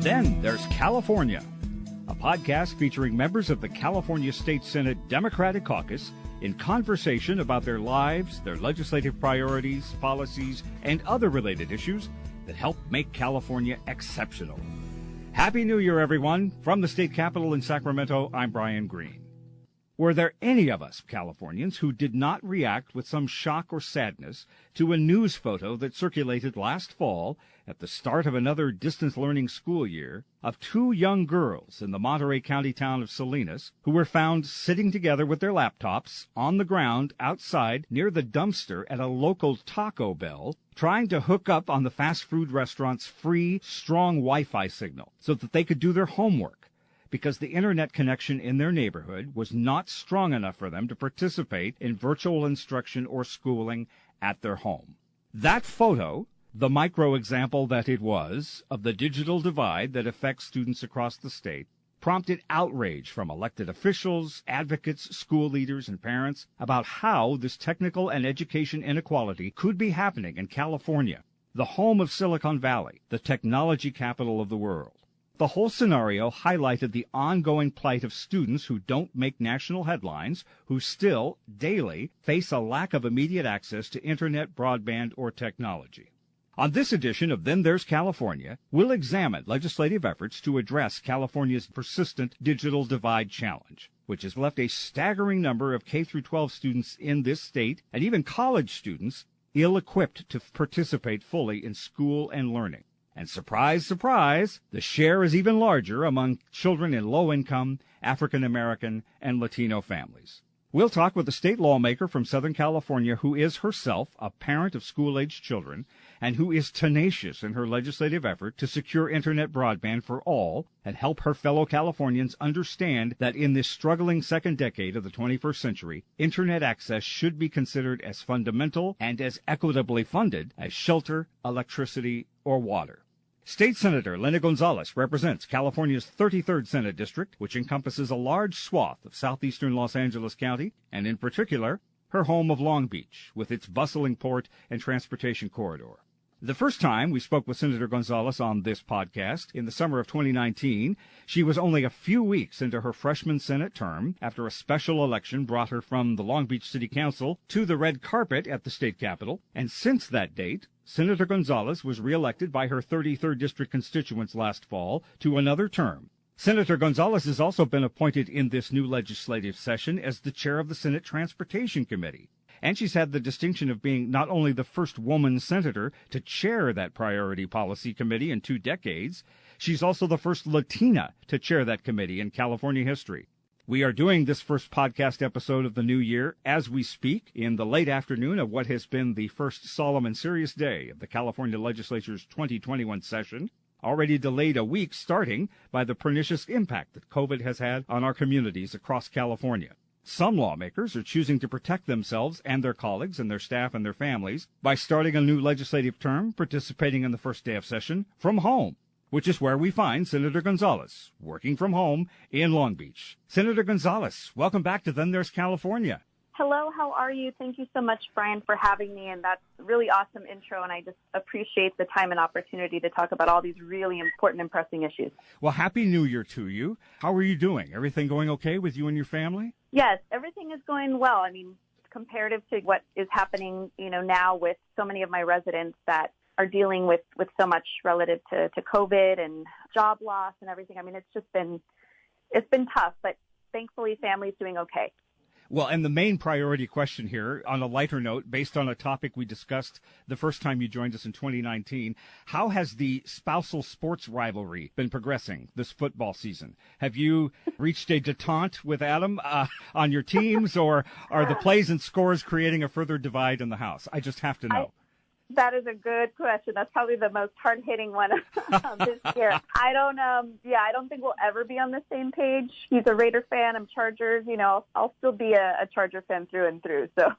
Then there's California, a podcast featuring members of the California State Senate Democratic Caucus in conversation about their lives, their legislative priorities, policies, and other related issues that help make California exceptional. Happy New Year, everyone. From the state capitol in Sacramento, I'm Brian Green. Were there any of us Californians who did not react with some shock or sadness to a news photo that circulated last fall at the start of another distance learning school year of two young girls in the Monterey County town of Salinas who were found sitting together with their laptops on the ground outside near the dumpster at a local Taco Bell, trying to hook up on the fast food restaurant's free, strong Wi-Fi signal so that they could do their homework, because the internet connection in their neighborhood was not strong enough for them to participate in virtual instruction or schooling at their home. That photo, the micro example that it was of the digital divide that affects students across the state, prompted outrage from elected officials, advocates, school leaders, and parents about how this technical and education inequality could be happening in California, the home of Silicon Valley, the technology capital of the world. The whole scenario highlighted the ongoing plight of students who don't make national headlines, who still, daily, face a lack of immediate access to internet, broadband, or technology. On this edition of Then There's California, we'll examine legislative efforts to address California's persistent digital divide challenge, which has left a staggering number of K-12 students in this state, and even college students, ill-equipped to participate fully in school and learning. And surprise, surprise, the share is even larger among children in low-income, African-American, and Latino families. We'll talk with a state lawmaker from Southern California who is herself a parent of school-aged children and who is tenacious in her legislative effort to secure internet broadband for all and help her fellow Californians understand that in this struggling second decade of the 21st century, internet access should be considered as fundamental and as equitably funded as shelter, electricity, or water. State Senator Lena Gonzalez represents California's 33rd Senate District, which encompasses a large swath of southeastern Los Angeles County, and in particular, her home of Long Beach, with its bustling port and transportation corridor. The first time we spoke with Senator Gonzalez on this podcast, in the summer of 2019, she was only a few weeks into her freshman Senate term after a special election brought her from the Long Beach City Council to the red carpet at the state capitol, and since that date, Senator Gonzalez was reelected by her 33rd District constituents last fall to another term. Senator Gonzalez has also been appointed in this new legislative session as the chair of the Senate Transportation Committee. And she's had the distinction of being not only the first woman senator to chair that priority policy committee in 2 decades, she's also the first Latina to chair that committee in California history. We are doing this first podcast episode of the new year as we speak in the late afternoon of what has been the first solemn and serious day of the California Legislature's 2021 session, already delayed a week starting by the pernicious impact that COVID has had on our communities across California. Some lawmakers are choosing to protect themselves and their colleagues and their staff and their families by starting a new legislative term, participating in the first day of session from home, which is where we find Senator Gonzalez, working from home in Long Beach. Senator Gonzalez, welcome back to Then There's California. Hello, how are you? Thank you so much, Brian, for having me, and that's a really awesome intro, and I just appreciate the time and opportunity to talk about all these really important and pressing issues. Well, Happy New Year to you. How are you doing? Everything going okay with you and your family? Yes, everything is going well. I mean, comparative to what is happening, now with so many of my residents that are dealing with so much relative to COVID and job loss and everything. I mean, it's been tough, but thankfully family's doing okay. Well, and the main priority question here, on a lighter note, based on a topic we discussed the first time you joined us in 2019, how has the spousal sports rivalry been progressing this football season? Have you reached a detente with Adam on your teams, or are the plays and scores creating a further divide in the house? I just have to know. That is a good question. That's probably the most hard-hitting one this year. I don't think we'll ever be on the same page. He's a Raider fan. I'm Chargers. I'll still be a Charger fan through and through. So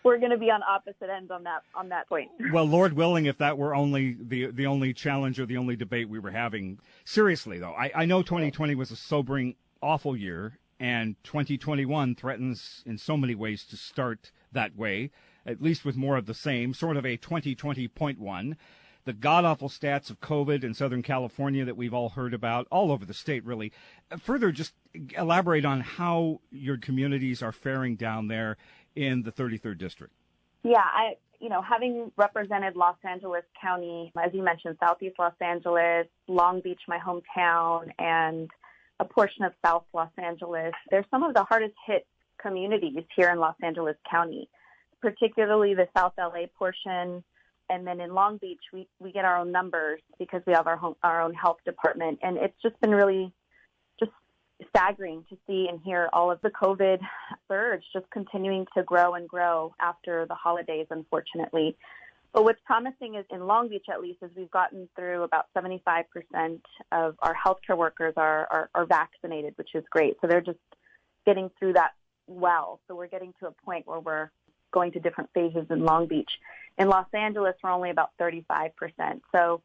we're going to be on opposite ends on that point. Well, Lord willing, if that were only the only challenge or the only debate we were having. Seriously, though, I know 2020 was a sobering, awful year, and 2021 threatens in so many ways to start that way. at least with more of the same, sort of a 2020.1. The god-awful stats of COVID in Southern California that we've all heard about, all over the state, really. Further, just elaborate on how your communities are faring down there in the 33rd District. Yeah, having represented Los Angeles County, as you mentioned, Southeast Los Angeles, Long Beach, my hometown, and a portion of South Los Angeles, they're some of the hardest hit communities here in Los Angeles County, particularly the South LA portion. And then in Long Beach, we get our own numbers because we have our own health department. And it's just been really just staggering to see and hear all of the COVID surge just continuing to grow and grow after the holidays, unfortunately. But what's promising is in Long Beach, at least, is we've gotten through about 75% of our healthcare workers are vaccinated, which is great. So they're just getting through that well. So we're getting to a point where we're going to different phases in Long Beach. In Los Angeles, we're only about 35%. So,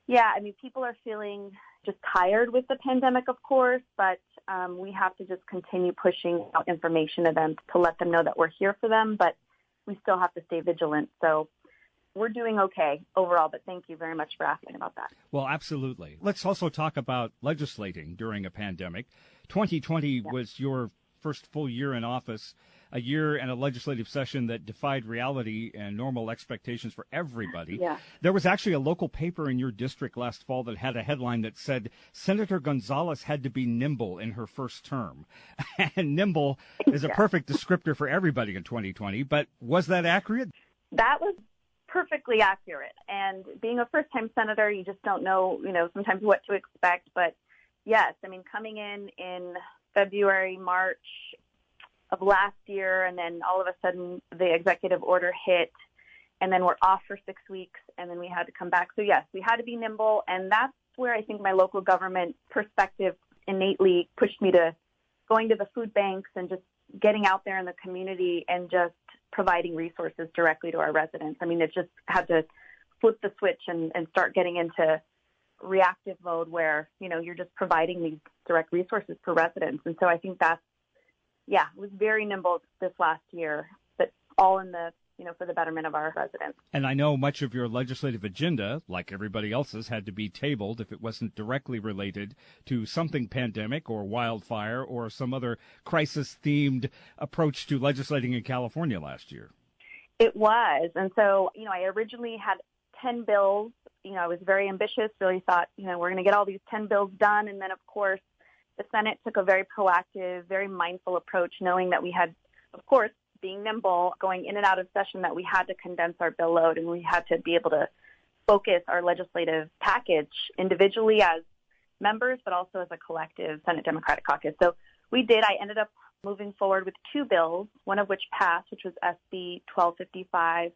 yeah, I mean, people are feeling just tired with the pandemic, of course, but we have to just continue pushing out information to them to let them know that we're here for them, but we still have to stay vigilant. So we're doing okay overall, but thank you very much for asking about that. Well, absolutely. Let's also talk about legislating during a pandemic. 2020 was your first full year in office, a year and a legislative session that defied reality and normal expectations for everybody. Yeah. There was actually a local paper in your district last fall that had a headline that said Senator Gonzalez had to be nimble in her first term. And nimble is a perfect descriptor for everybody in 2020. But was that accurate? That was perfectly accurate. And being a first-time senator, you just don't know, sometimes what to expect. But yes, I mean, coming in February, March of last year, and then all of a sudden the executive order hit, and then we're off for 6 weeks, and then we had to come back. So yes, we had to be nimble, and that's where I think my local government perspective innately pushed me to going to the food banks and just getting out there in the community and just providing resources directly to our residents. I mean, it just had to flip the switch and start getting into reactive mode where, you're just providing these direct resources for residents. And so I think it was very nimble this last year, but all in the, for the betterment of our residents. And I know much of your legislative agenda, like everybody else's, had to be tabled if it wasn't directly related to something pandemic or wildfire or some other crisis-themed approach to legislating in California last year. It was. And so, I originally had 10 bills. I was very ambitious, really thought, we're going to get all these 10 bills done. And then, of course, the Senate took a very proactive, very mindful approach, knowing that we had, of course, being nimble, going in and out of session, that we had to condense our bill load and we had to be able to focus our legislative package individually as members, but also as a collective Senate Democratic Caucus. So we did. I ended up moving forward with 2 bills, one of which passed, which was SB 1255,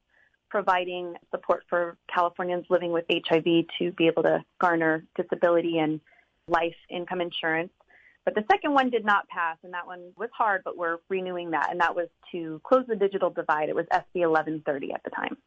providing support for Californians living with HIV to be able to garner disability and life income insurance. But the second one did not pass, and that one was hard, but we're renewing that, and that was to close the digital divide. It was SB 1130 at the time.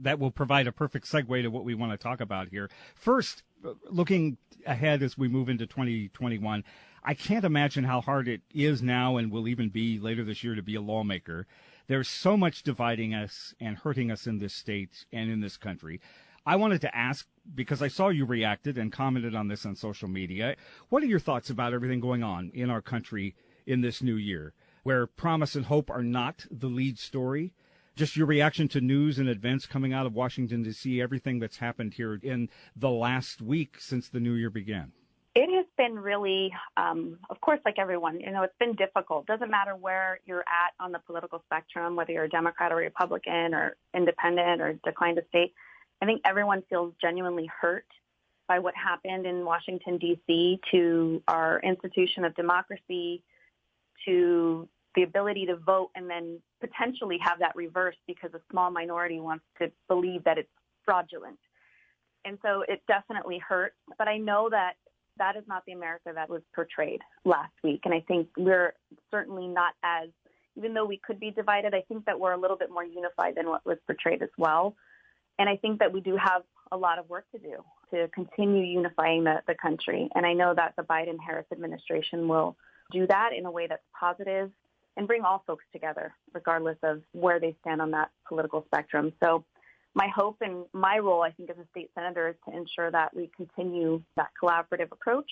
That will provide a perfect segue to what we want to talk about here. First, looking ahead as we move into 2021, I can't imagine how hard it is now and will even be later this year to be a lawmaker. There's so much dividing us and hurting us in this state and in this country. I wanted to ask, because I saw you reacted and commented on this on social media, what are your thoughts about everything going on in our country in this new year, where promise and hope are not the lead story? Just your reaction to news and events coming out of Washington, D.C., everything that's happened here in the last week since the new year began. It has been really, of course, like everyone, it's been difficult. Doesn't matter where you're at on the political spectrum, whether you're a Democrat or Republican or independent or declined to state. I think everyone feels genuinely hurt by what happened in Washington, D.C., to our institution of democracy, to the ability to vote and then potentially have that reversed because a small minority wants to believe that it's fraudulent. And so it definitely hurts. But I know that that is not the America that was portrayed last week. And I think we're certainly not as, even though we could be divided, I think that we're a little bit more unified than what was portrayed as well. And I think that we do have a lot of work to do to continue unifying the country. And I know that the Biden-Harris administration will do that in a way that's positive. and bring all folks together, regardless of where they stand on that political spectrum. So my hope and my role, I think, as a state senator is to ensure that we continue that collaborative approach.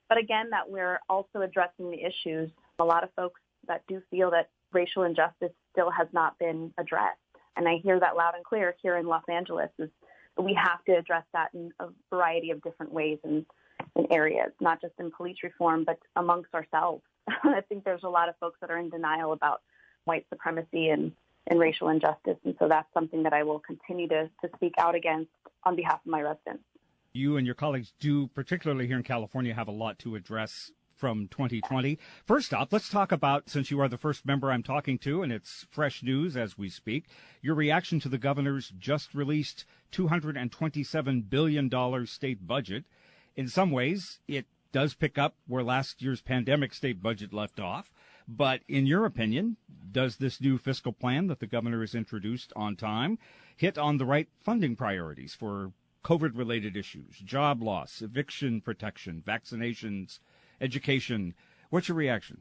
But again, that we're also addressing the issues. A lot of folks that do feel that racial injustice still has not been addressed. And I hear that loud and clear here in Los Angeles is we have to address that in a variety of different ways and in areas, not just in police reform, but amongst ourselves. I think there's a lot of folks that are in denial about white supremacy and racial injustice. And so that's something that I will continue to speak out against on behalf of my residents. You and your colleagues do, particularly here in California, have a lot to address from 2020. First off, let's talk about, since you are the first member I'm talking to, and it's fresh news as we speak, your reaction to the governor's just released $227 billion state budget. In some ways, it does pick up where last year's pandemic state budget left off. But in your opinion, does this new fiscal plan that the governor has introduced on time hit on the right funding priorities for COVID-related issues, job loss, eviction protection, vaccinations, education? What's your reaction?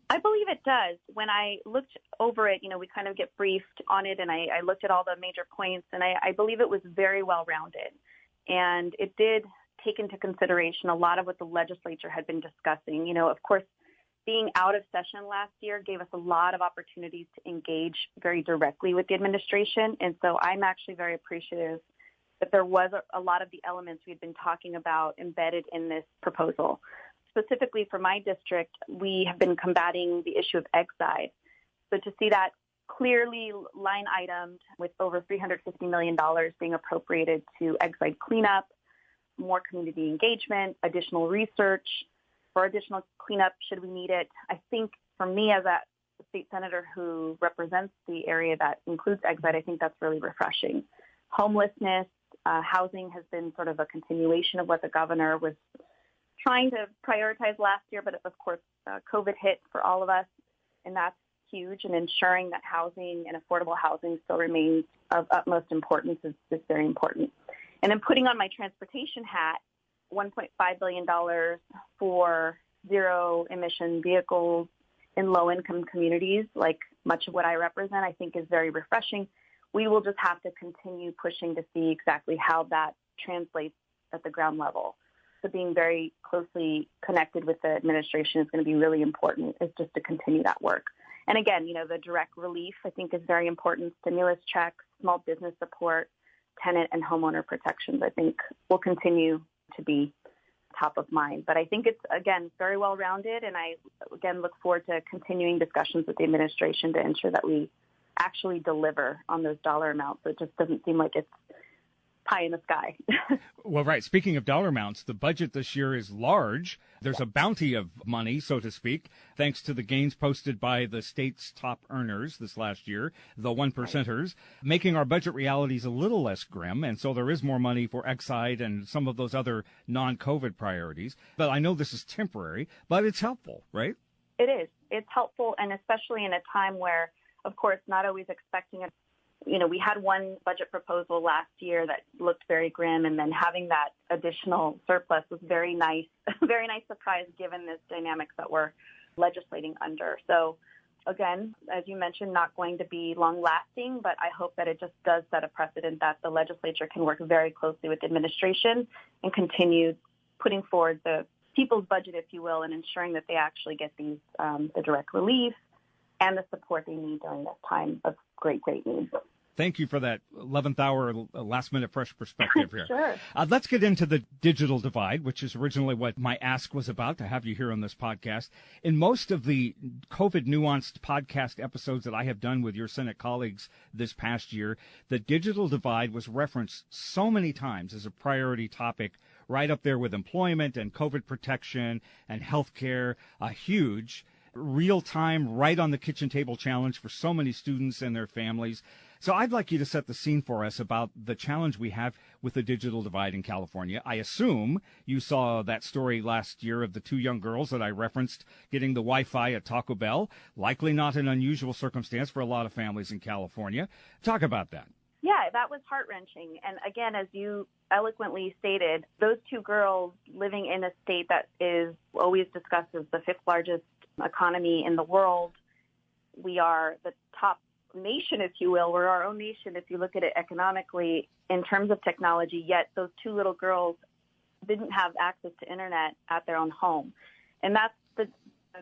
I believe it does. When I looked over it, we kind of get briefed on it, and I looked at all the major points, and I believe it was very well-rounded. And it did take into consideration a lot of what the legislature had been discussing. Of course, being out of session last year gave us a lot of opportunities to engage very directly with the administration. And so I'm actually very appreciative that there was a lot of the elements we've been talking about embedded in this proposal. Specifically for my district, we have been combating the issue of exide. So to see that clearly line itemed with over $350 million being appropriated to exide cleanup, more community engagement, additional research for additional cleanup should we need it. I think for me as a state senator who represents the area that includes exide, I think that's really refreshing. Homelessness, housing has been sort of a continuation of what the governor was trying to prioritize last year, but of course, COVID hit for all of us, and that's huge, and ensuring that housing and affordable housing still remains of utmost importance is very important. And then putting on my transportation hat, $1.5 billion for zero-emission vehicles in low-income communities, like much of what I represent, I think is very refreshing. We will just have to continue pushing to see exactly how that translates at the ground level. So being very closely connected with the administration is going to be really important, is just to continue that work. And again, the direct relief, I think, is very important. Stimulus checks, small business support, tenant and homeowner protections, I think, will continue to be top of mind. But I think it's, again, very well-rounded, and I, again, look forward to continuing discussions with the administration to ensure that we actually deliver on those dollar amounts. So it just doesn't seem like it's pie in the sky. Well, right. Speaking of dollar amounts, the budget this year is large. There's a bounty of money, so to speak, thanks to the gains posted by the state's top earners this last year, the one percenters, making our budget realities a little less grim. And so there is more money for exide and some of those other non-COVID priorities. But I know this is temporary, but it's helpful, right? It is. It's helpful, and especially in a time where, of course, not always expecting it. We had one budget proposal last year that looked very grim, and then having that additional surplus was very nice, a very nice surprise given this dynamics that we're legislating under. So, again, as you mentioned, not going to be long-lasting, but I hope that it just does set a precedent that the legislature can work very closely with the administration and continue putting forward the people's budget, if you will, and ensuring that they actually get these the direct relief and the support they need during this time of great need. Thank you for that 11th hour, last-minute fresh perspective here. Sure. Let's get into the digital divide, which is originally what my ask was about, to have you here on this podcast. In most of the COVID nuanced podcast episodes that I have done with your Senate colleagues this past year, the digital divide was referenced so many times as a priority topic, right up there with employment and COVID protection and healthcare, a huge real-time, right on the kitchen table challenge for so many students and their families. So I'd like you to set the scene for us about the challenge we have with the digital divide in California. I assume you saw that story last year of the two young girls that I referenced getting the Wi-Fi at Taco Bell. Likely not an unusual circumstance for a lot of families in California. Talk about that. Yeah, that was heart-wrenching. And again, as you eloquently stated, those two girls living in a state that is always discussed as the fifth largest economy in the world, We are the top nation, if you will. We're our own nation if you look at it economically in terms of technology, yet those two little girls didn't have access to internet at their own home. And that's the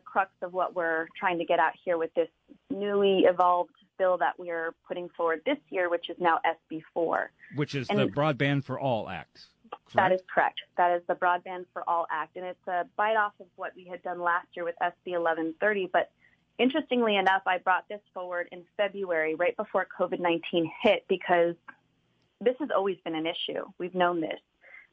crux of what we're trying to get at here with this newly evolved bill that we're putting forward this year, which is now SB4. Which is the Broadband for All Act. Correct? That is correct. That is the Broadband for All Act. And it's a bite off of what we had done last year with SB 1130. But interestingly enough, I brought this forward in February, right before COVID-19 hit, because this has always been an issue. We've known this.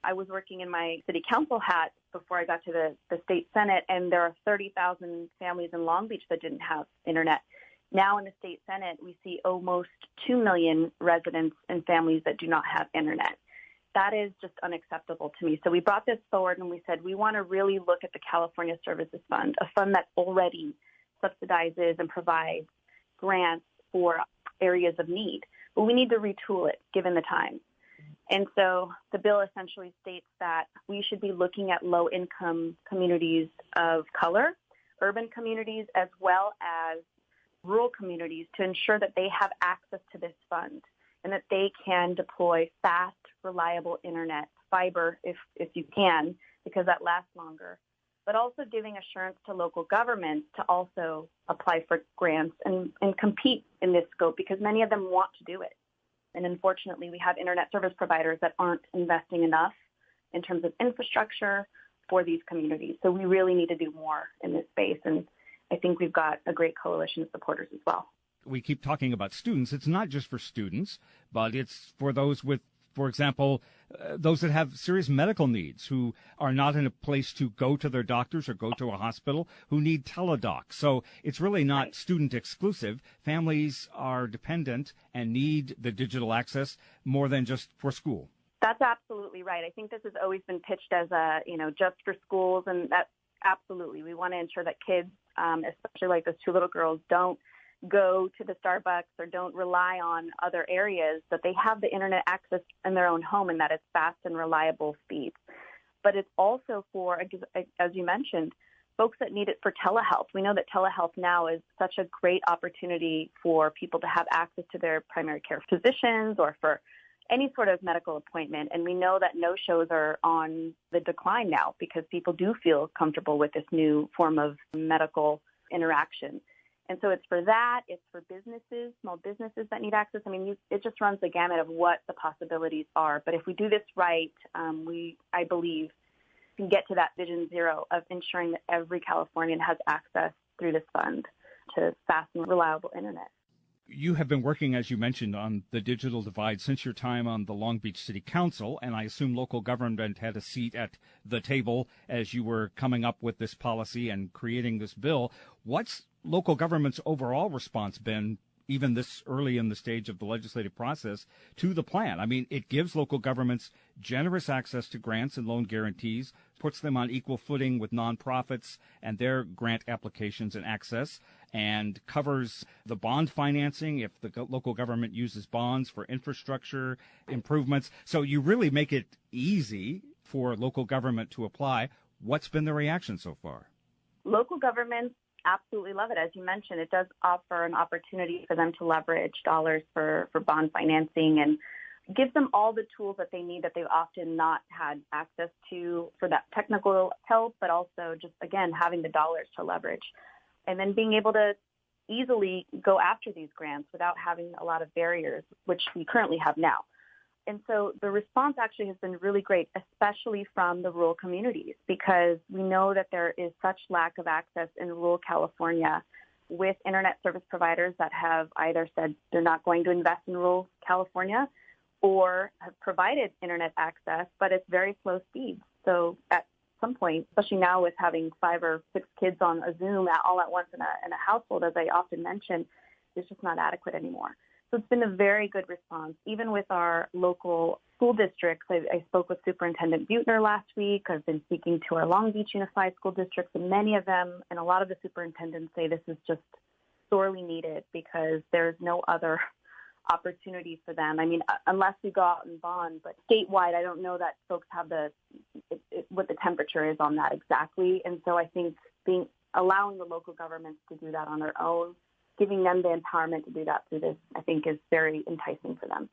I was working in my city council hat before I got to the state senate, and there are 30,000 families in Long Beach that didn't have internet. Now in the state senate, we see almost 2 million residents and families that do not have internet. That is just unacceptable to me. So we brought this forward and we said we want to really look at the California Services Fund, a fund that already subsidizes and provides grants for areas of need. But we need to retool it given the time. And so the bill essentially states that we should be looking at low-income communities of color, urban communities, as well as rural communities to ensure that they have access to this fund and that they can deploy fast, reliable internet, fiber if you can, because that lasts longer, but also giving assurance to local governments to also apply for grants and compete in this scope because many of them want to do it. And unfortunately, we have internet service providers that aren't investing enough in terms of infrastructure for these communities. So we really need to do more in this space. And I think we've got a great coalition of supporters as well. We keep talking about students. It's not just for students, but it's for those with, for example, those that have serious medical needs, who are not in a place to go to their doctors or go to a hospital, who need teledoc. So it's really not student exclusive. Families are dependent and need the digital access more than just for school. That's absolutely right. I think this has always been pitched as just for schools, and that's absolutely. We want to ensure that kids, especially like those two little girls, don't go to the Starbucks or don't rely on other areas, that they have the internet access in their own home and that it's fast and reliable speeds. But it's also for, as you mentioned, folks that need it for telehealth. We know that telehealth now is such a great opportunity for people to have access to their primary care physicians or for any sort of medical appointment. And we know that no-shows are on the decline now because people do feel comfortable with this new form of medical interaction. And so it's for that, it's for businesses, small businesses that need access. I mean, it just runs the gamut of what the possibilities are. But if we do this right, I believe, can get to that vision zero of ensuring that every Californian has access through this fund to fast and reliable internet. You have been working, as you mentioned, on the digital divide since your time on the Long Beach City Council, and I assume local government had a seat at the table as you were coming up with this policy and creating this bill. What's local government's overall response been, even this early in the stage of the legislative process, to the plan? I mean, it gives local governments generous access to grants and loan guarantees, puts them on equal footing with nonprofits and their grant applications and access, and covers the bond financing if the local government uses bonds for infrastructure improvements. So you really make it easy for local government to apply. What's been the reaction so far? Local governments absolutely love it. As you mentioned, it does offer an opportunity for them to leverage dollars for bond financing and give them all the tools that they need that they've often not had access to for that technical help, but also just, again, having the dollars to leverage. And then being able to easily go after these grants without having a lot of barriers, which we currently have now. And so the response actually has been really great, especially from the rural communities, because we know that there is such lack of access in rural California with internet service providers that have either said they're not going to invest in rural California or have provided internet access, but it's very slow speeds. So at some point, especially now with having 5 or 6 kids on a Zoom all at once in a household, as I often mention, it's just not adequate anymore. So it's been a very good response. Even with our local school districts, I spoke with Superintendent Buettner last week. I've been speaking to our Long Beach Unified School Districts, and many of them and a lot of the superintendents say this is just sorely needed because there's no other opportunity for them. I mean, unless we go out and bond, but statewide, I don't know that folks have what the temperature is on that exactly. And so I think allowing the local governments to do that on their own giving them the empowerment to do that through this, I think, is very enticing for them.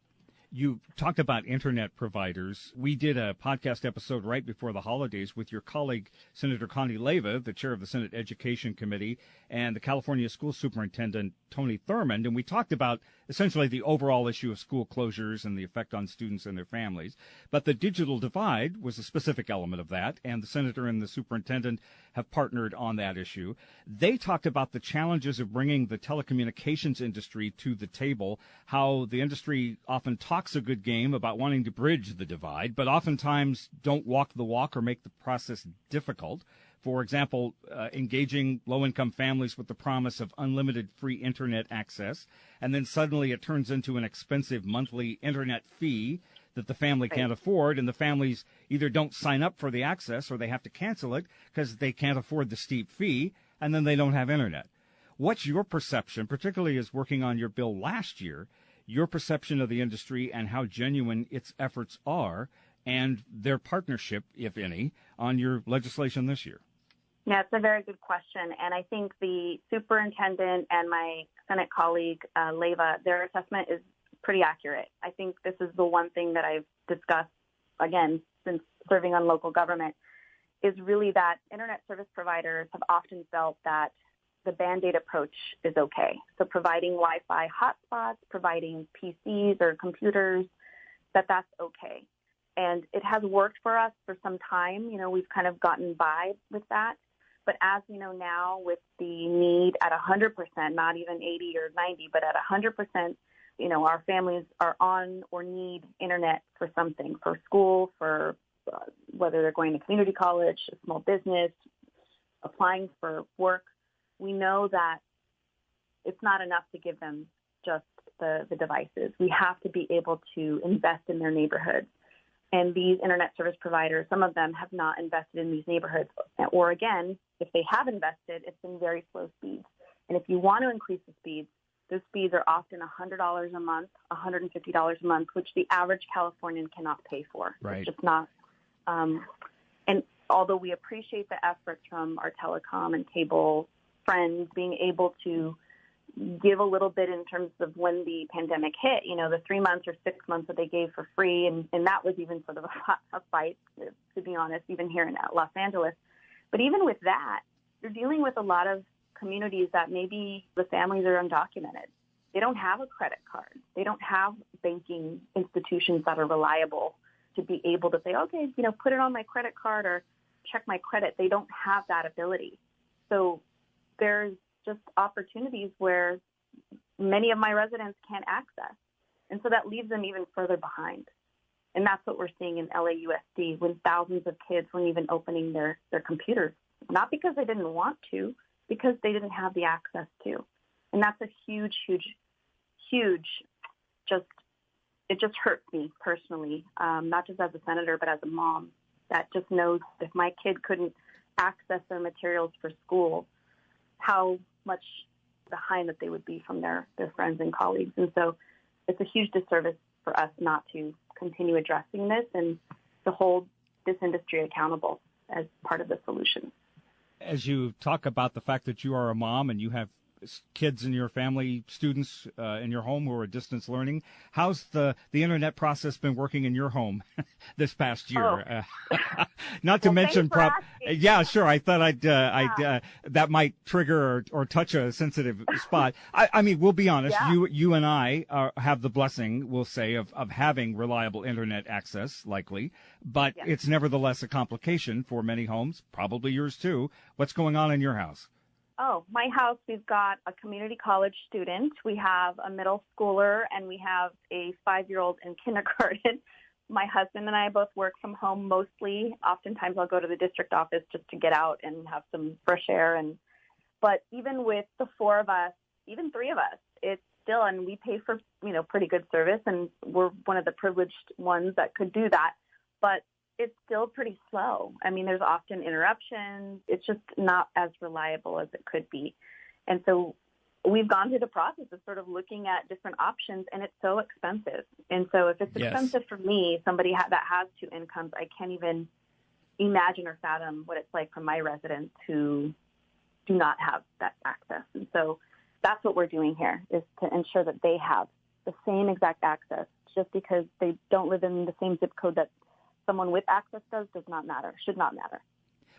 You talked about internet providers. We did a podcast episode right before the holidays with your colleague, Senator Connie Leva, the chair of the Senate Education Committee, and the California School Superintendent, Tony Thurmond, and we talked about essentially the overall issue of school closures and the effect on students and their families. But the digital divide was a specific element of that, and the senator and the superintendent have partnered on that issue. They talked about the challenges of bringing the telecommunications industry to the table, how the industry often talks a good game about wanting to bridge the divide, but oftentimes don't walk the walk or make the process difficult. For example, engaging low-income families with the promise of unlimited free internet access, and then suddenly it turns into an expensive monthly internet fee that the family can't afford, and the families either don't sign up for the access or they have to cancel it because they can't afford the steep fee, and then they don't have internet. What's your perception, particularly as working on your bill last year, your perception of the industry and how genuine its efforts are, and their partnership, if any, on your legislation this year? Yeah, it's a very good question. And I think the superintendent and my Senate colleague, Leva, their assessment is pretty accurate. I think this is the one thing that I've discussed, again, since serving on local government, is really that internet service providers have often felt that the Band-Aid approach is okay. So providing Wi-Fi hotspots, providing PCs or computers, that's okay. And it has worked for us for some time. You know, we've kind of gotten by with that. But as we know now, with the need at 100%, not even 80 or 90, but at 100%, you know, our families are on or need internet for something, for school, for whether they're going to community college, a small business, applying for work. We know that it's not enough to give them just the devices. We have to be able to invest in their neighborhoods. And these internet service providers, some of them have not invested in these neighborhoods. Or again, if they have invested, it's been very slow speeds. And if you want to increase the speeds, those speeds are often $100 a month, $150 a month, which the average Californian cannot pay for. Right. It's just not. And although we appreciate the efforts from our telecom and cable friends being able to give a little bit in terms of when the pandemic hit, you know, the 3 months or 6 months that they gave for free. And that was even sort of a fight, to be honest, even here in Los Angeles. But even with that, you're dealing with a lot of communities that maybe the families are undocumented. They don't have a credit card. They don't have banking institutions that are reliable to be able to say, okay, you know, put it on my credit card or check my credit. They don't have that ability. So there's just opportunities where many of my residents can't access. And so that leaves them even further behind. And that's what we're seeing in LAUSD when thousands of kids weren't even opening their computers, not because they didn't want to, because they didn't have the access to. And that's a huge, it just hurts me personally, not just as a senator, but as a mom that just knows if my kid couldn't access their materials for school, how much behind that they would be from their friends and colleagues. And so it's a huge disservice for us not to continue addressing this and to hold this industry accountable as part of the solution. As you talk about the fact that you are a mom and you have kids in your family, students in your home who are distance learning, how's the internet process been working in your home this past year? Not to mention, yeah, sure. I thought I'd that might trigger or touch a sensitive spot. I mean, we'll be honest. Yeah. You and I have the blessing, we'll say, of having reliable internet access, likely, but it's nevertheless a complication for many homes, probably yours too. What's going on in your house? Oh, my house, we've got a community college student, we have a middle schooler, and we have a 5-year-old in kindergarten. My husband and I both work from home mostly. Oftentimes I'll go to the district office just to get out and have some fresh air. But even with the 4 of us, even 3 of us, it's still, and we pay for, you know, pretty good service, and we're one of the privileged ones that could do that. But it's still pretty slow. I mean, there's often interruptions. It's just not as reliable as it could be. And so we've gone through the process of sort of looking at different options, and it's so expensive. And so if it's expensive for me, somebody that has 2 incomes, I can't even imagine or fathom what it's like for my residents who do not have that access. And so that's what we're doing here, is to ensure that they have the same exact access. Just because they don't live in the same zip code that someone with access does not matter, should not matter.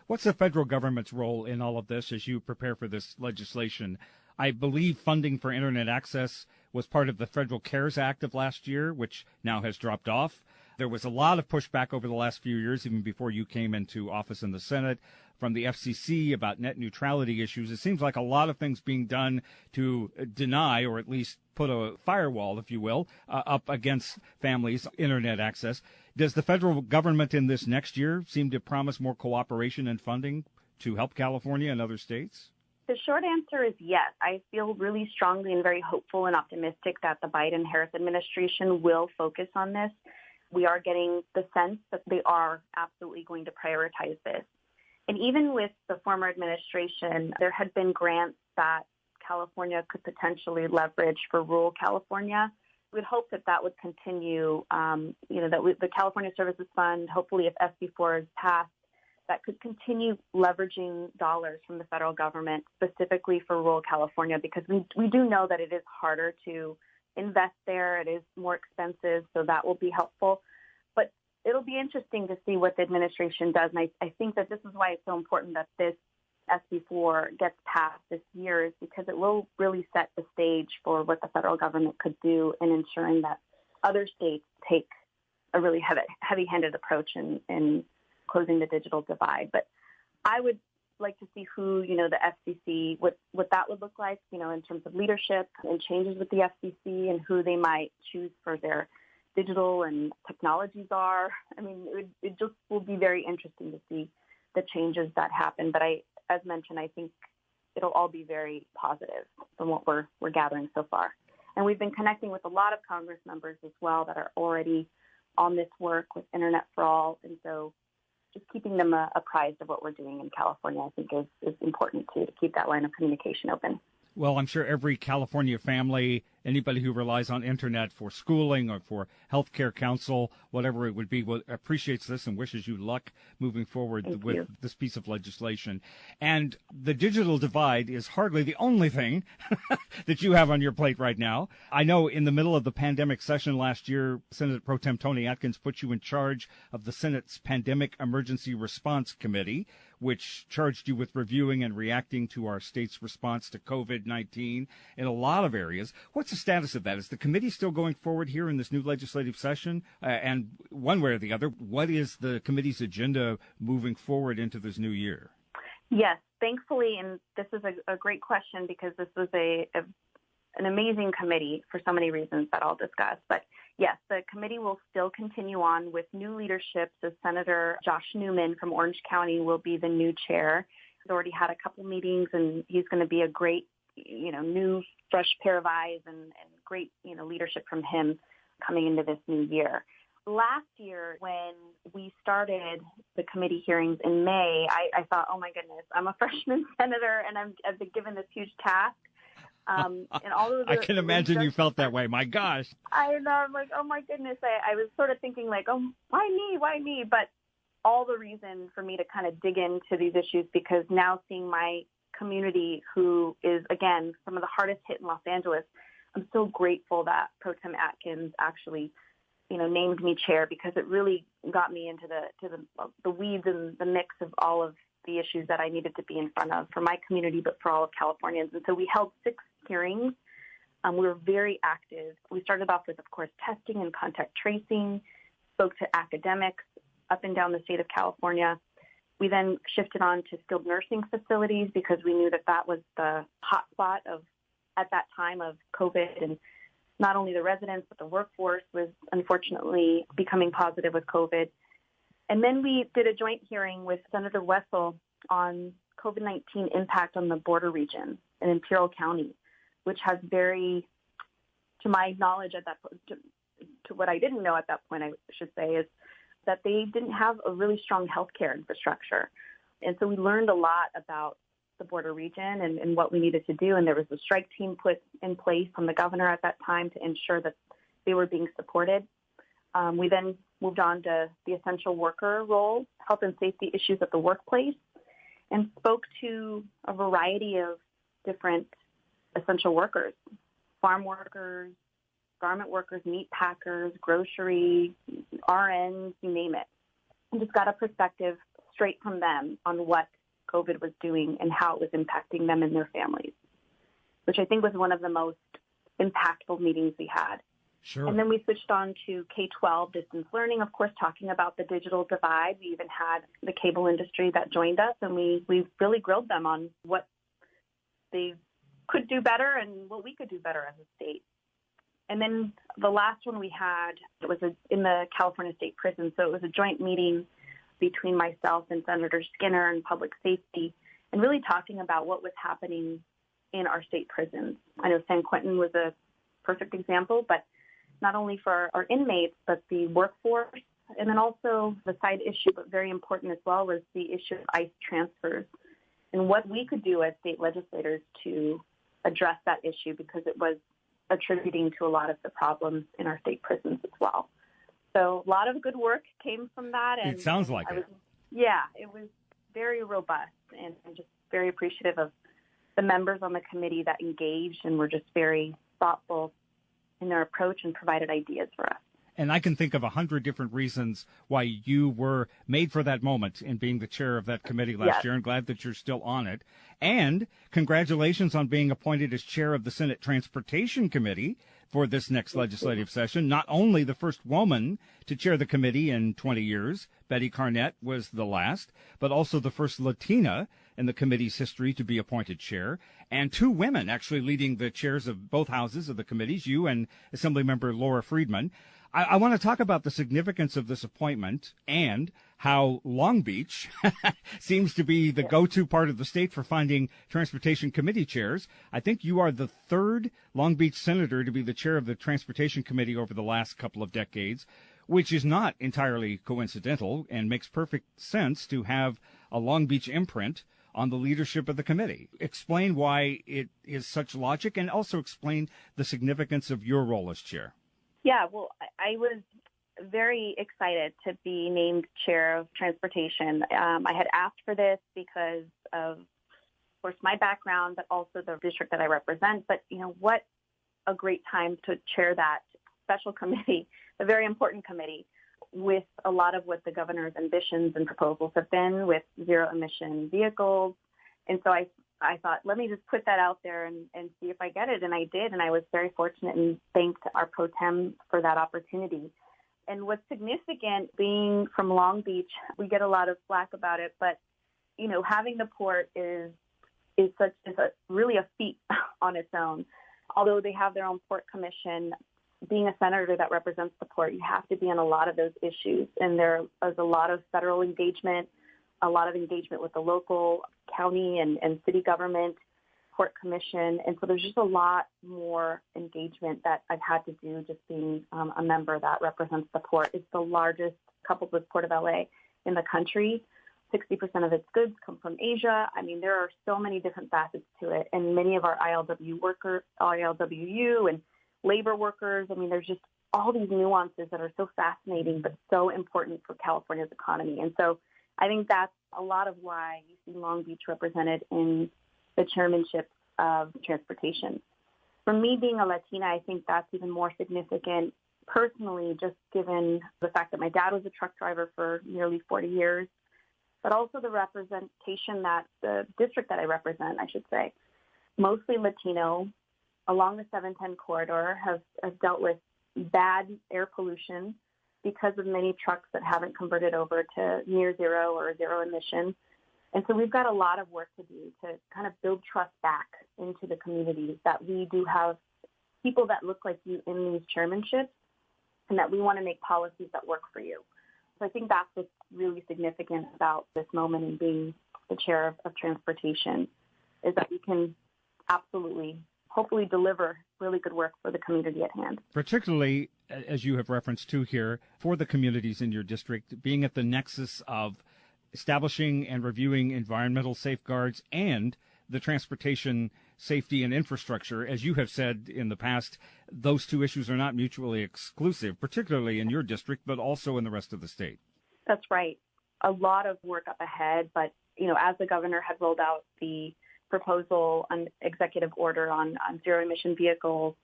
What's the federal government's role in all of this as you prepare for this legislation? I believe funding for internet access was part of the Federal CARES Act of last year, which now has dropped off. There was a lot of pushback over the last few years, even before you came into office in the Senate, from the FCC about net neutrality issues. It seems like a lot of things being done to deny, or at least put a firewall, if you will, up against families' internet access. Does the federal government in this next year seem to promise more cooperation and funding to help California and other states? The short answer is yes. I feel really strongly and very hopeful and optimistic that the Biden-Harris administration will focus on this. We are getting the sense that they are absolutely going to prioritize this. And even with the former administration, there had been grants that California could potentially leverage for rural California. We'd hope that that would continue, the California Services Fund, hopefully if SB4 is passed, that could continue leveraging dollars from the federal government specifically for rural California, because we do know that it is harder to invest there. It is more expensive, so that will be helpful. But it'll be interesting to see what the administration does, and I think that this is why it's so important that this SB4 gets passed this year, is because it will really set the stage for what the federal government could do in ensuring that other states take a really heavy-handed approach in closing the digital divide. But I would like to see who, the FCC, what that would look like, in terms of leadership and changes with the FCC and who they might choose for their digital and technologies are. I mean, it just will be very interesting to see the changes that happen. But as mentioned, I think it'll all be very positive from what we're gathering so far. And we've been connecting with a lot of Congress members as well that are already on this work with Internet for All. And so just keeping them apprised of what we're doing in California, I think is important too, to keep that line of communication open. Well, I'm sure every California family, anybody who relies on internet for schooling or for healthcare counsel, whatever it would be, appreciates this and wishes you luck moving forward with this piece of legislation. And the digital divide is hardly the only thing that you have on your plate right now. I know in the middle of the pandemic session last year, Senator Pro Tem Tony Atkins put you in charge of the Senate's Pandemic Emergency Response Committee, which charged you with reviewing and reacting to our state's response to COVID-19 in a lot of areas. What's the status of that? Is the committee still going forward here in this new legislative session? And one way or the other, what is the committee's agenda moving forward into this new year? Yes, thankfully, and this is a great question because this was an amazing committee for so many reasons that I'll discuss. But yes, the committee will still continue on with new leadership. So Senator Josh Newman from Orange County will be the new chair. He's already had a couple meetings, and he's going to be a great, new fresh pair of eyes and great, leadership from him coming into this new year. Last year, when we started the committee hearings in May, I thought, oh my goodness, I'm a freshman senator and I've been given this huge task. And all of I can imagine you felt that way. My gosh. I know. I'm like, oh my goodness. I was sort of thinking like, oh, why me? Why me? But all the reason for me to kind of dig into these issues, because now seeing my community, who is, again, some of the hardest hit in Los Angeles, I'm so grateful that Pro Tem Atkins actually, named me chair, because it really got me into the weeds and the mix of all of the issues that I needed to be in front of for my community, but for all of Californians. And so we held 6 hearings. We were very active. We started off with, of course, testing and contact tracing, spoke to academics up and down the state of California. We then shifted on to skilled nursing facilities because we knew that was the hot spot at that time of COVID. And not only the residents, but the workforce was unfortunately becoming positive with COVID. And then we did a joint hearing with Senator Wessel on COVID-19 impact on the border region in Imperial County, which has to my knowledge at that point, to what I didn't know at that point, I should say, is that they didn't have a really strong healthcare infrastructure. And so we learned a lot about the border region and what we needed to do. And there was a strike team put in place from the governor at that time to ensure that they were being supported. We then moved on to the essential worker role, health and safety issues at the workplace, and spoke to a variety of different essential workers, farm workers, garment workers, meat packers, grocery, RNs, you name it. And just got a perspective straight from them on what COVID was doing and how it was impacting them and their families, which I think was one of the most impactful meetings we had. Sure. And then we switched on to K-12 distance learning, of course, talking about the digital divide. We even had the cable industry that joined us, and we really grilled them on what they could do better and what we could do better as a state. And then the last one we had, it was in the California State Prison, so it was a joint meeting between myself and Senator Skinner and public safety, and really talking about what was happening in our state prisons. I know San Quentin was a perfect example, but not only for our inmates, but the workforce. And then also the side issue, but very important as well, was the issue of ICE transfers and what we could do as state legislators to address that issue, because it was attributing to a lot of the problems in our state prisons as well. So a lot of good work came from that. And it sounds like it. Yeah, it was very robust, and I'm just very appreciative of the members on the committee that engaged and were just very thoughtful in their approach and provided ideas for us. And I can think of 100 different reasons why you were made for that moment in being the chair of that committee last year, and glad that you're still on it. And congratulations on being appointed as chair of the Senate Transportation Committee for this next legislative session. Not only the first woman to chair the committee in 20 years, Betty Carnett was the last, but also the first Latina in the committee's history to be appointed chair, and two women actually leading the chairs of both houses of the committees, you and Assemblymember Laura Friedman. I want to talk about the significance of this appointment and how Long Beach seems to be the go-to part of the state for finding transportation committee chairs. I think you are the third Long Beach senator to be the chair of the Transportation Committee over the last couple of decades, which is not entirely coincidental and makes perfect sense to have a Long Beach imprint on the leadership of the committee. Explain why it is such logic, and also explain the significance of your role as chair. Yeah, well, I was very excited to be named chair of transportation. I had asked for this because of course, my background, but also the district that I represent. But, what a great time to chair that special committee, a very important committee, with a lot of what the governor's ambitions and proposals have been with zero-emission vehicles. And so I thought, let me just put that out there and see if I get it. And I did. And I was very fortunate and thanked our pro tem for that opportunity. And what's significant, being from Long Beach, we get a lot of flack about it, but, having the port is really a feat on its own. Although they have their own port commission, being a senator that represents the port, you have to be on a lot of those issues. And there is a lot of federal engagement, a lot of engagement with the local county and city government, port commission. And so there's just a lot more engagement that I've had to do just being a member that represents the port. It's the largest, coupled with Port of LA, in the country. 60% of its goods come from Asia. I mean, there are so many different facets to it. And many of our ILWU and labor workers, I mean, there's just all these nuances that are so fascinating, but so important for California's economy. And so I think that's a lot of why you see Long Beach represented in the chairmanship of transportation. For me, being a Latina, I think that's even more significant personally, just given the fact that my dad was a truck driver for nearly 40 years, but also the representation that the district that I represent, I should say, mostly Latino, along the 710 corridor, have dealt with bad air pollution because of many trucks that haven't converted over to near zero or zero emission. And so we've got a lot of work to do to kind of build trust back into the communities, that we do have people that look like you in these chairmanships, and that we want to make policies that work for you. So I think that's what's really significant about this moment in being the chair of transportation, is that we can absolutely, hopefully, deliver really good work for the community at hand. Particularly, as you have referenced to here, for the communities in your district, being at the nexus of establishing and reviewing environmental safeguards and the transportation safety and infrastructure. As you have said in the past, those two issues are not mutually exclusive, particularly in your district, but also in the rest of the state. That's right. A lot of work up ahead, but, as the governor had rolled out the proposal, an executive order on zero emission vehicles,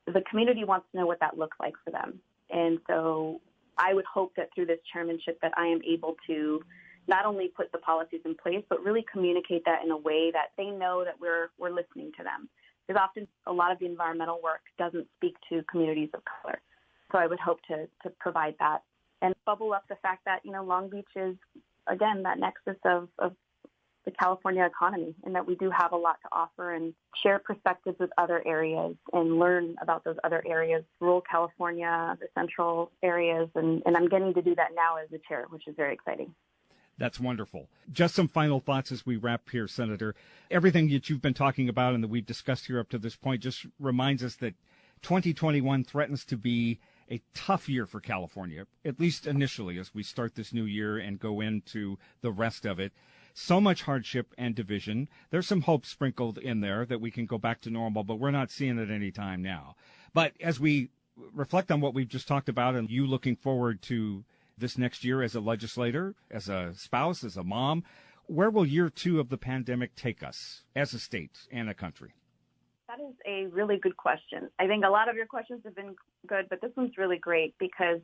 the community wants to know what that looks like for them. And so I would hope that through this chairmanship that I am able to not only put the policies in place, but really communicate that in a way that they know that we're listening to them. Because often a lot of the environmental work doesn't speak to communities of color. So I would hope to provide that and bubble up the fact that, Long Beach is, again, that nexus of the California economy, and that we do have a lot to offer and share perspectives with other areas and learn about those other areas, rural California, the central areas, and I'm getting to do that now as the chair, which is very exciting. That's wonderful. Just some final thoughts as we wrap here, Senator. Everything that you've been talking about and that we've discussed here up to this point just reminds us that 2021 threatens to be a tough year for California, at least initially as we start this new year and go into the rest of it. So much hardship and division. There's some hope sprinkled in there that we can go back to normal, but we're not seeing it any time now. But as we reflect on what we've just talked about and you looking forward to this next year as a legislator, as a spouse, as a mom, where will year 2 of the pandemic take us as a state and a country? That is a really good question. I think a lot of your questions have been good, but this one's really great because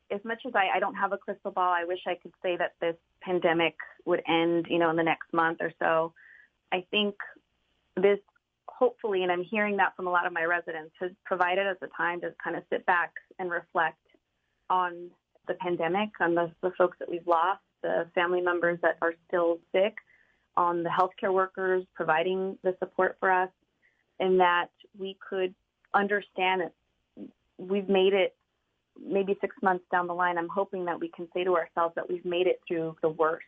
as much as I don't have a crystal ball, I wish I could say that this pandemic would end, in the next month or so. I think this hopefully, and I'm hearing that from a lot of my residents, has provided us a time to kind of sit back and reflect on the pandemic, on the folks that we've lost, the family members that are still sick, on the healthcare workers providing the support for us, and that we could understand that we've made it maybe 6 months down the line. I'm hoping that we can say to ourselves that we've made it through the worst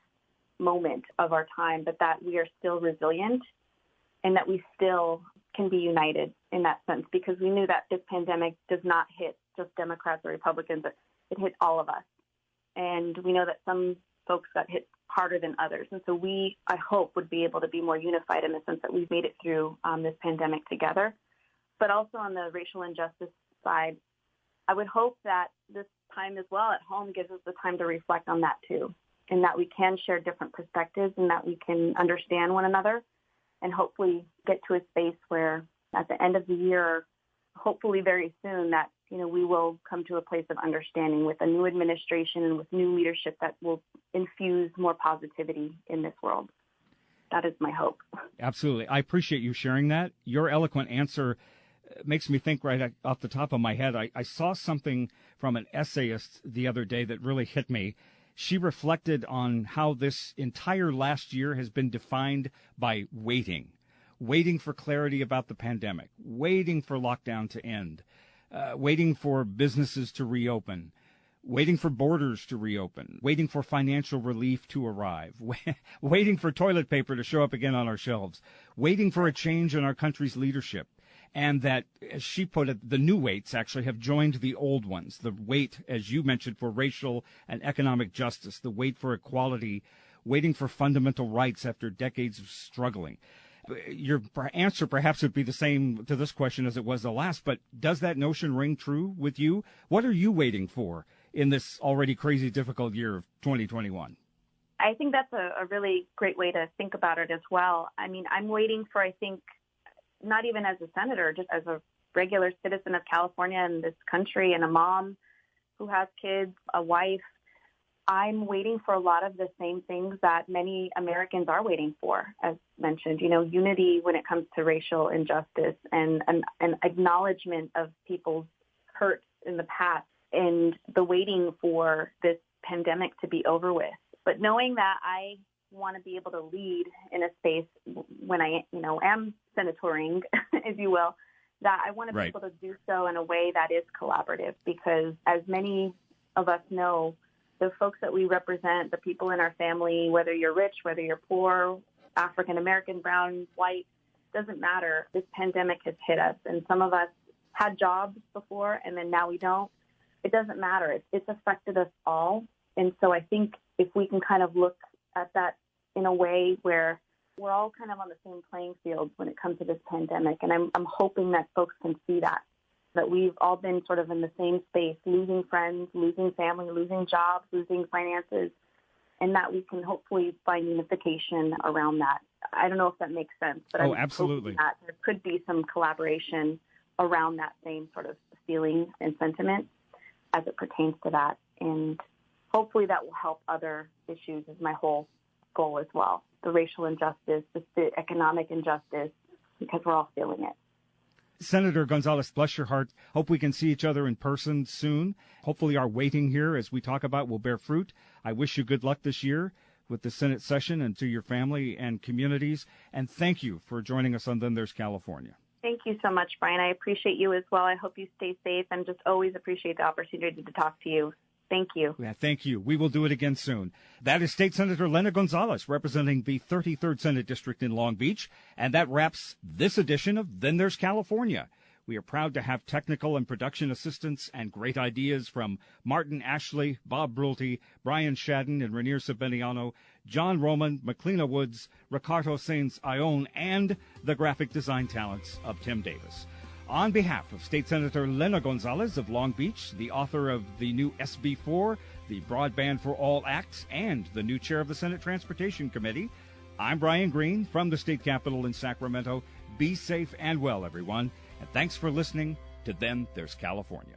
moment of our time, but that we are still resilient and that we still can be united in that sense, because we knew that this pandemic does not hit just Democrats or Republicans, but it hit all of us. And we know that some folks got hit harder than others. And so we, I hope, would be able to be more unified in the sense that we've made it through this pandemic together. But also on the racial injustice side, I would hope that this time as well at home gives us the time to reflect on that too, and that we can share different perspectives and that we can understand one another and hopefully get to a space where at the end of the year, hopefully very soon, that we will come to a place of understanding with a new administration and with new leadership that will infuse more positivity in this world. That is my hope. Absolutely. I appreciate you sharing that. Your eloquent answer makes me think right off the top of my head. I saw something from an essayist the other day that really hit me. She reflected on how this entire last year has been defined by waiting for clarity about the pandemic, waiting for lockdown to end, waiting for businesses to reopen, waiting for borders to reopen, waiting for financial relief to arrive, waiting for toilet paper to show up again on our shelves, waiting for a change in our country's leadership. And that, as she put it, the new weights actually have joined the old ones. The weight, as you mentioned, for racial and economic justice, the weight for equality, waiting for fundamental rights after decades of struggling. Your answer perhaps would be the same to this question as it was the last, but does that notion ring true with you? What are you waiting for in this already crazy, difficult year of 2021? I think that's a really great way to think about it as well. I mean, I'm waiting for, I think, not even as a senator, just as a regular citizen of California and this country and a mom who has kids, a wife, I'm waiting for a lot of the same things that many Americans are waiting for, as mentioned, unity when it comes to racial injustice and an acknowledgement of people's hurts in the past and the waiting for this pandemic to be over with. But knowing that I want to be able to lead in a space when I, am senatoring, if you will, that I want to be able to do so in a way that is collaborative, because as many of us know, the folks that we represent, the people in our family, whether you're rich, whether you're poor, African American, brown, white, doesn't matter. This pandemic has hit us, and some of us had jobs before, and then now we don't. It doesn't matter. It's affected us all. And so I think if we can kind of look at that in a way where we're all kind of on the same playing field when it comes to this pandemic. And I'm hoping that folks can see that we've all been sort of in the same space, losing friends, losing family, losing jobs, losing finances. and that we can hopefully find unification around that. I don't know if that makes sense, but I'm absolutely. hoping that there could be some collaboration around that same sort of feeling and sentiment as it pertains to that. And hopefully that will help other issues is my whole goal as well. The racial injustice, the economic injustice, because we're all feeling it. Senator Gonzalez, bless your heart. Hope we can see each other in person soon. Hopefully our waiting here, as we talk about, will bear fruit. I wish you good luck this year with the Senate session, and to your family and communities. And thank you for joining us on Then There's California. Thank you so much, Brian. I appreciate you as well. I hope you stay safe and just always appreciate the opportunity to talk to you. Thank you. Yeah, thank you. We will do it again soon. That is State Senator Lena Gonzalez, representing the 33rd Senate District in Long Beach. And that wraps this edition of Then There's California. We are proud to have technical and production assistance and great ideas from Martin Ashley, Bob Brulte, Brian Shadden, and Rainier Sabiniano, John Roman, McLeana Woods, Ricardo Sainz Ione, and the graphic design talents of Tim Davis. On behalf of State Senator Lena Gonzalez of Long Beach, the author of the new SB 4, the Broadband for All Act, and the new chair of the Senate Transportation Committee, I'm Brian Green from the state capitol in Sacramento. Be safe and well, everyone. And thanks for listening to Then There's California.